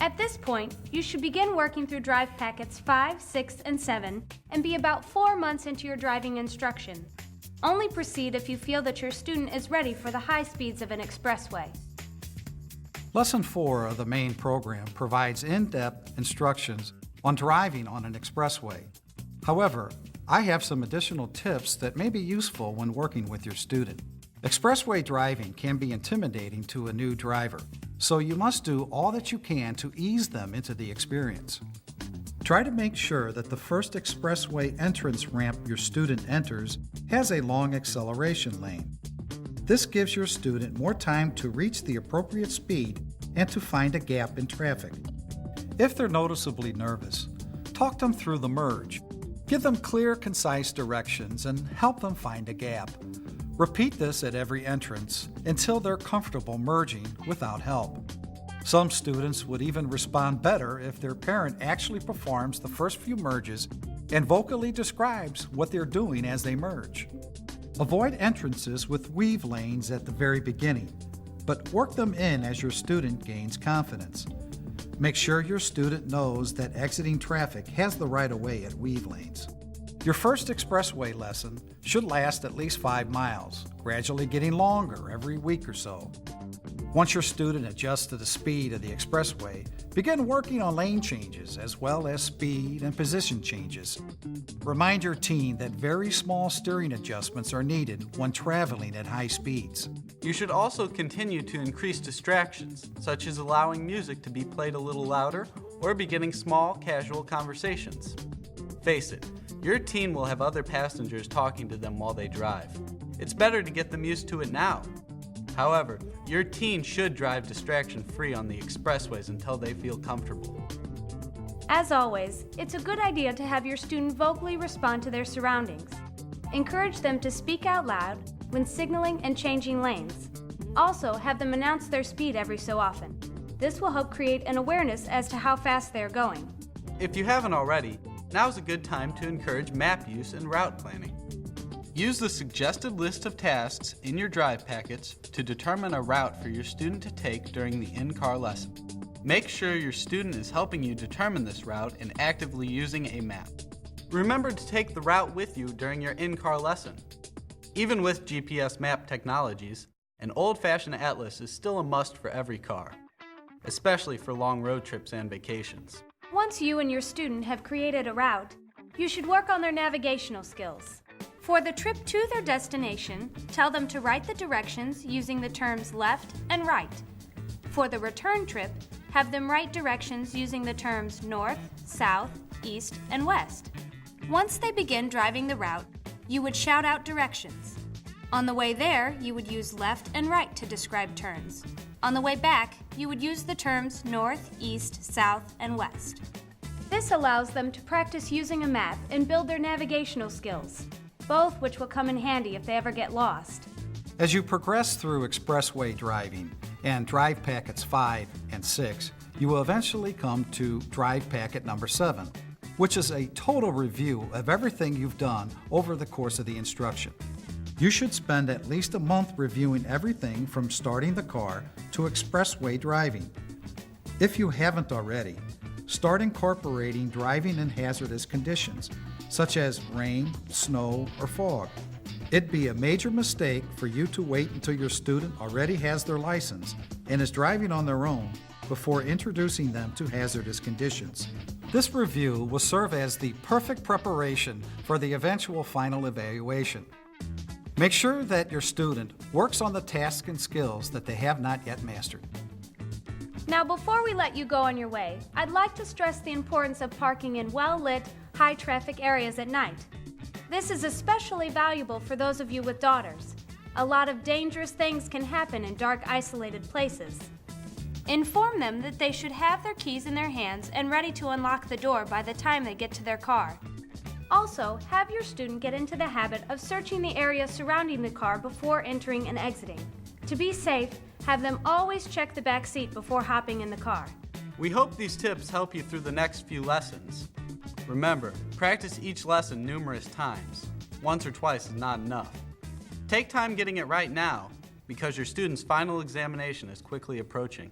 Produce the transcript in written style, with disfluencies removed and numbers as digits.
At this point, you should begin working through drive packets 5, 6, and 7 and be about 4 months into your driving instruction. Only proceed if you feel that your student is ready for the high speeds of an expressway. Lesson 4 of the main program provides in-depth instructions on driving on an expressway. However, I have some additional tips that may be useful when working with your student. Expressway driving can be intimidating to a new driver, so you must do all that you can to ease them into the experience. Try to make sure that the first expressway entrance ramp your student enters has a long acceleration lane. This gives your student more time to reach the appropriate speed and to find a gap in traffic. If they're noticeably nervous, talk them through the merge. Give them clear, concise directions and help them find a gap. Repeat this at every entrance until they're comfortable merging without help. Some students would even respond better if their parent actually performs the first few merges and vocally describes what they're doing as they merge. Avoid entrances with weave lanes at the very beginning, but work them in as your student gains confidence. Make sure your student knows that exiting traffic has the right of way at weave lanes. Your first expressway lesson should last at least 5 miles, gradually getting longer every week or so. Once your student adjusts to the speed of the expressway, begin working on lane changes as well as speed and position changes. Remind your teen that very small steering adjustments are needed when traveling at high speeds. You should also continue to increase distractions, such as allowing music to be played a little louder or beginning small, casual conversations. Face it, your teen will have other passengers talking to them while they drive. It's better to get them used to it now. However, your teen should drive distraction-free on the expressways until they feel comfortable. As always, it's a good idea to have your student vocally respond to their surroundings. Encourage them to speak out loud when signaling and changing lanes. Also, have them announce their speed every so often. This will help create an awareness as to how fast they're going. If you haven't already, now's a good time to encourage map use and route planning. Use the suggested list of tasks in your drive packets to determine a route for your student to take during the in-car lesson. Make sure your student is helping you determine this route and actively using a map. Remember to take the route with you during your in-car lesson. Even with GPS map technologies, an old-fashioned atlas is still a must for every car, especially for long road trips and vacations. Once you and your student have created a route, you should work on their navigational skills. For the trip to their destination, tell them to write the directions using the terms left and right. For the return trip, have them write directions using the terms north, south, east, and west. Once they begin driving the route, you would shout out directions. On the way there, you would use left and right to describe turns. On the way back, you would use the terms north, east, south, and west. This allows them to practice using a map and build their navigational skills, both which will come in handy if they ever get lost. As you progress through expressway driving and drive packets 5 and 6, you will eventually come to drive packet number 7, which is a total review of everything you've done over the course of the instruction. You should spend at least a month reviewing everything from starting the car to expressway driving. If you haven't already, start incorporating driving in hazardous conditions, such as rain, snow, or fog. It'd be a major mistake for you to wait until your student already has their license and is driving on their own before introducing them to hazardous conditions. This review will serve as the perfect preparation for the eventual final evaluation. Make sure that your student works on the tasks and skills that they have not yet mastered. Now, before we let you go on your way, I'd like to stress the importance of parking in well-lit, high-traffic areas at night. This is especially valuable for those of you with daughters. A lot of dangerous things can happen in dark, isolated places. Inform them that they should have their keys in their hands and ready to unlock the door by the time they get to their car. Also, have your student get into the habit of searching the area surrounding the car before entering and exiting. To be safe, have them always check the back seat before hopping in the car. We hope these tips help you through the next few lessons. Remember, practice each lesson numerous times. Once or twice is not enough. Take time getting it right now, because your student's final examination is quickly approaching.